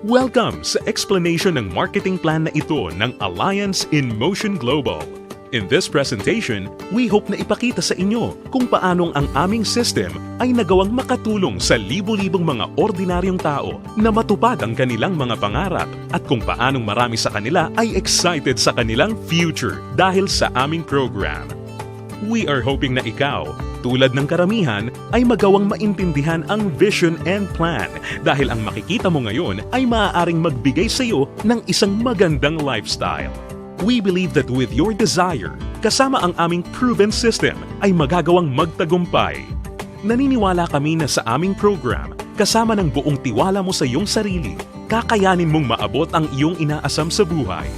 Welcome sa explanation ng marketing plan na ito ng Alliance in Motion Global. In this presentation, we hope na ipakita sa inyo kung paanong ang aming system ay nagawang makatulong sa libo-libong mga ordinaryong tao na matupad ang kanilang mga pangarap at kung paanong marami sa kanila ay excited sa kanilang future dahil sa aming program. We are hoping na ikaw, tulad ng karamihan, ay magawang maintindihan ang vision and plan dahil ang makikita mo ngayon ay maaaring magbigay sa iyo ng isang magandang lifestyle. We believe that with your desire, kasama ang aming proven system ay magagawang magtagumpay. Naniniwala kami na sa aming program, kasama ng buong tiwala mo sa iyong sarili, kakayanin mong maabot ang iyong inaasam sa buhay.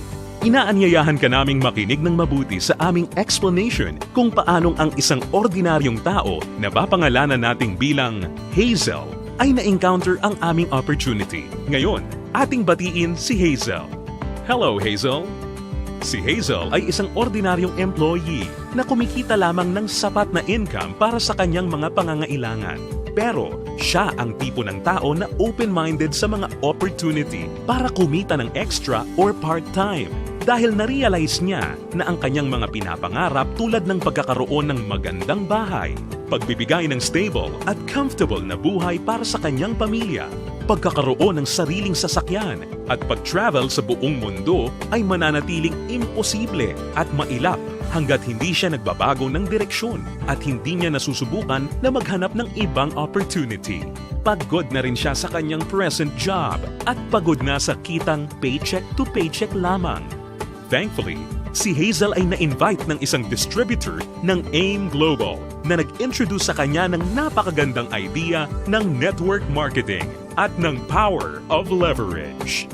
Inaanyayahan ka naming makinig ng mabuti sa aming explanation kung paanong ang isang ordinaryong tao na papangalanan nating bilang Hazel ay na-encounter ang aming opportunity. Ngayon, ating batiin si Hazel. Hello, Hazel! Si Hazel ay isang ordinaryong employee na kumikita lamang ng sapat na income para sa kanyang mga pangangailangan. Pero siya ang tipo ng tao na open-minded sa mga opportunity para kumita ng extra or part-time dahil na-realize niya na ang kanyang mga pinapangarap tulad ng pagkakaroon ng magandang bahay, pagbibigay ng stable at comfortable na buhay para sa kanyang pamilya, pagkakaroon ng sariling sasakyan at pag-travel sa buong mundo ay mananatiling imposible at mailap hanggat hindi siya nagbabago ng direksyon at hindi niya nasusubukan na maghanap ng ibang opportunity. Pagod na rin siya sa kanyang present job at pagod na sa kitang paycheck to paycheck lamang. Thankfully, si Hazel ay na-invite ng isang distributor ng AIM Global na nag-introduce sa kanya ng napakagandang idea ng network marketing at ng power of leverage.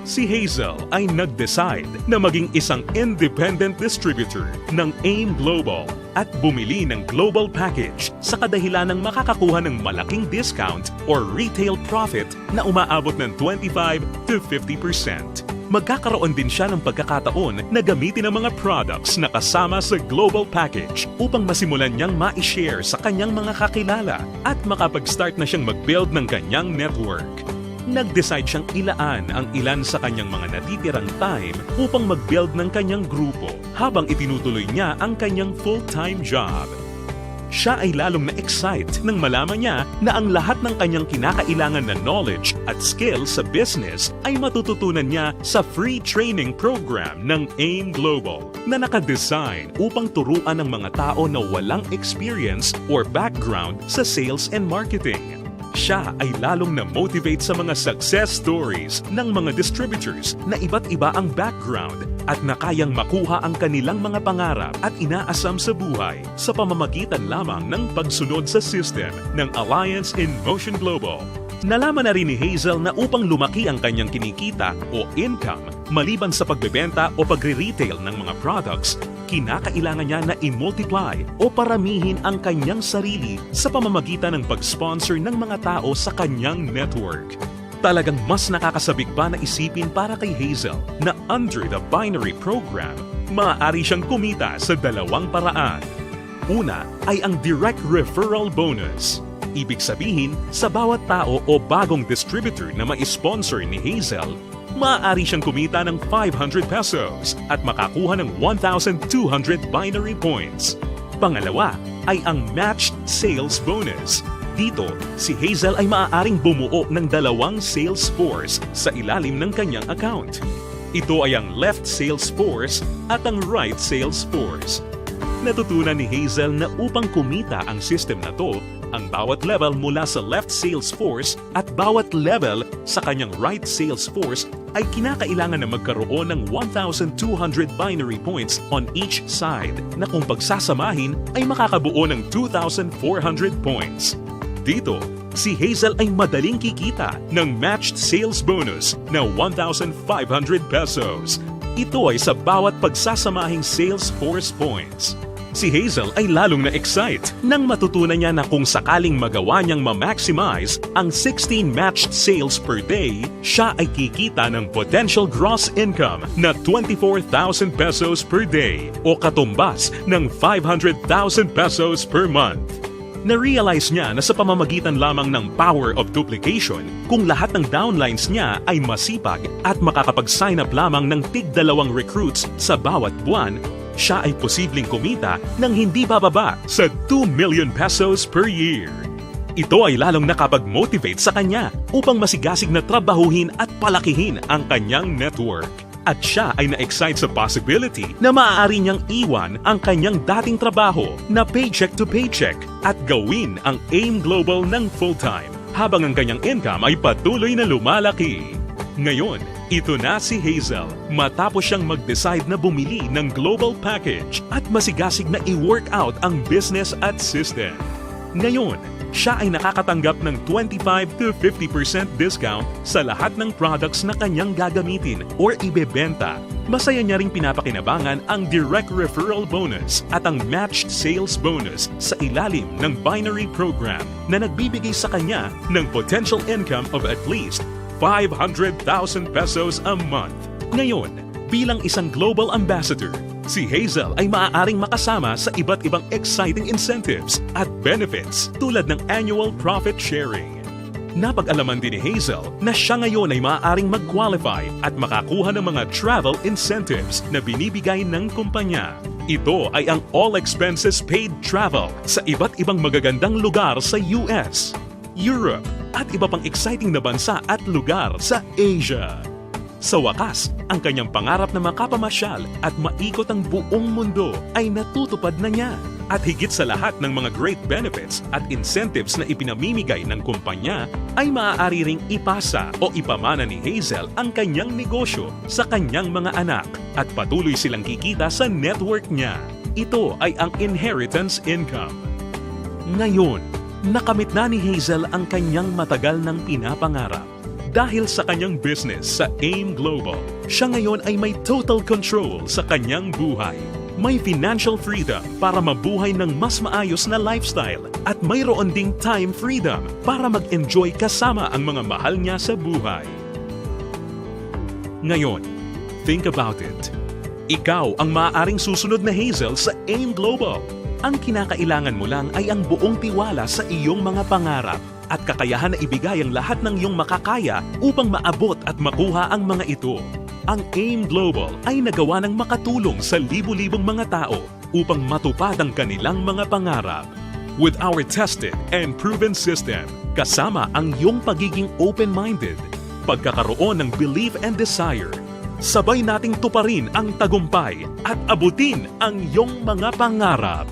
Si Hazel ay nag-decide na maging isang independent distributor ng AIM Global at bumili ng global package sa kadahilan ng makakakuha ng malaking discount or retail profit na umaabot ng 25 to 50%. Magkakaroon din siya ng pagkakataon na gamitin ang mga products na kasama sa global package upang masimulan niyang ma-share sa kanyang mga kakilala at makapag-start na siyang mag-build ng kanyang network. Nag-decide siyang ilaan ang ilan sa kanyang mga natitirang time upang mag-build ng kanyang grupo habang itinutuloy niya ang kanyang full-time job. Siya ay lalong na-excite nang malaman niya na ang lahat ng kanyang kinakailangan na knowledge at skills sa business ay matututunan niya sa free training program ng AIM Global na nakadesign upang turuan ng mga tao na walang experience or background sa sales and marketing. Siya ay lalong na-motivate sa mga success stories ng mga distributors na iba't iba ang background at na kayang makuha ang kanilang mga pangarap at inaasam sa buhay sa pamamagitan lamang ng pagsunod sa system ng Alliance in Motion Global. Nalaman na rin ni Hazel na upang lumaki ang kanyang kinikita o income maliban sa pagbebenta o pagre-retail ng mga products, kinakailangan niya na i-multiply o paramihin ang kanyang sarili sa pamamagitan ng pag-sponsor ng mga tao sa kanyang network. Talagang mas nakakasabik pa na isipin para kay Hazel na under the binary program, maaari siyang kumita sa dalawang paraan. Una ay ang direct referral bonus. Ibig sabihin, sa bawat tao o bagong distributor na ma-sponsor ni Hazel, maaari siyang kumita ng 500 pesos at makakuha ng 1,200 binary points. Pangalawa ay ang matched sales bonus. Dito, si Hazel ay maaaring bumuo ng dalawang sales force sa ilalim ng kanyang account. Ito ay ang left sales force at ang right sales force. Natutunan ni Hazel na upang kumita ang system na to, ang bawat level mula sa left sales force at bawat level sa kanyang right sales force ay kinakailangan na magkaroon ng 1,200 binary points on each side na kung pagsasamahin ay makakabuo ng 2,400 points. Dito, si Hazel ay madaling kikita ng matched sales bonus na 1,500 pesos. Ito ay sa bawat pagsasamahing sales force points. Si Hazel ay lalong na-excite nang matutunan niya na kung sakaling magawa niyang ma-maximize ang 16 matched sales per day, siya ay kikita ng potential gross income na 24,000 pesos per day o katumbas ng 500,000 pesos per month. Na-realize niya na sa pamamagitan lamang ng power of duplication, kung lahat ng downlines niya ay masipag at makakapag-sign up lamang ng tig-2 recruits sa bawat buwan, siya ay posibleng kumita ng hindi bababa sa 2 million pesos per year. Ito ay lalong nakapag-motivate sa kanya upang masigasig na trabahuhin at palakihin ang kanyang network. At siya ay na-excite sa possibility na maaari niyang iwan ang kanyang dating trabaho na paycheck to paycheck at gawin ang AIM Global ng full-time habang ang kanyang income ay patuloy na lumalaki. Ngayon, ito na si Hazel matapos siyang mag-decide na bumili ng global package at masigasig na i-work out ang business at system. Ngayon, siya ay nakakatanggap ng 25 to 50% discount sa lahat ng products na kanyang gagamitin or ibebenta. Masaya niya ring pinapakinabangan ang direct referral bonus at ang matched sales bonus sa ilalim ng binary program na nagbibigay sa kanya ng potential income of at least 500,000 pesos a month. Ngayon, bilang isang global ambassador, si Hazel ay maaaring makasama sa iba't ibang exciting incentives at benefits tulad ng annual profit sharing. Napag-alaman din ni Hazel na siya ngayon ay maaaring mag-qualify at makakuha ng mga travel incentives na binibigay ng kumpanya. Ito ay ang all expenses paid travel sa iba't ibang magagandang lugar sa US, Europe, at iba pang exciting na bansa at lugar sa Asia. Sa wakas, ang kanyang pangarap na makapamasyal at maikot ang buong mundo ay natutupad na niya. At higit sa lahat ng mga great benefits at incentives na ipinamimigay ng kumpanya, ay maaari ring ipasa o ipamana ni Hazel ang kanyang negosyo sa kanyang mga anak at patuloy silang kikita sa network niya. Ito ay ang inheritance income. Ngayon, nakamit na ni Hazel ang kanyang matagal ng pinapangarap. Dahil sa kanyang business sa AIM Global, siya ngayon ay may total control sa kanyang buhay. May financial freedom para mabuhay ng mas maayos na lifestyle at mayroon ding time freedom para mag-enjoy kasama ang mga mahal niya sa buhay. Ngayon, think about it. Ikaw ang maaaring susunod na Hazel sa AIM Global. Ang kinakailangan mo lang ay ang buong tiwala sa iyong mga pangarap at kakayahan na ibigay ang lahat ng iyong makakaya upang maabot at makuha ang mga ito. Ang AIM Global ay nagawa ng makatulong sa libu-libong mga tao upang matupad ang kanilang mga pangarap. With our tested and proven system, kasama ang iyong pagiging open-minded, pagkakaroon ng belief and desire, sabay nating tuparin ang tagumpay at abutin ang iyong mga pangarap.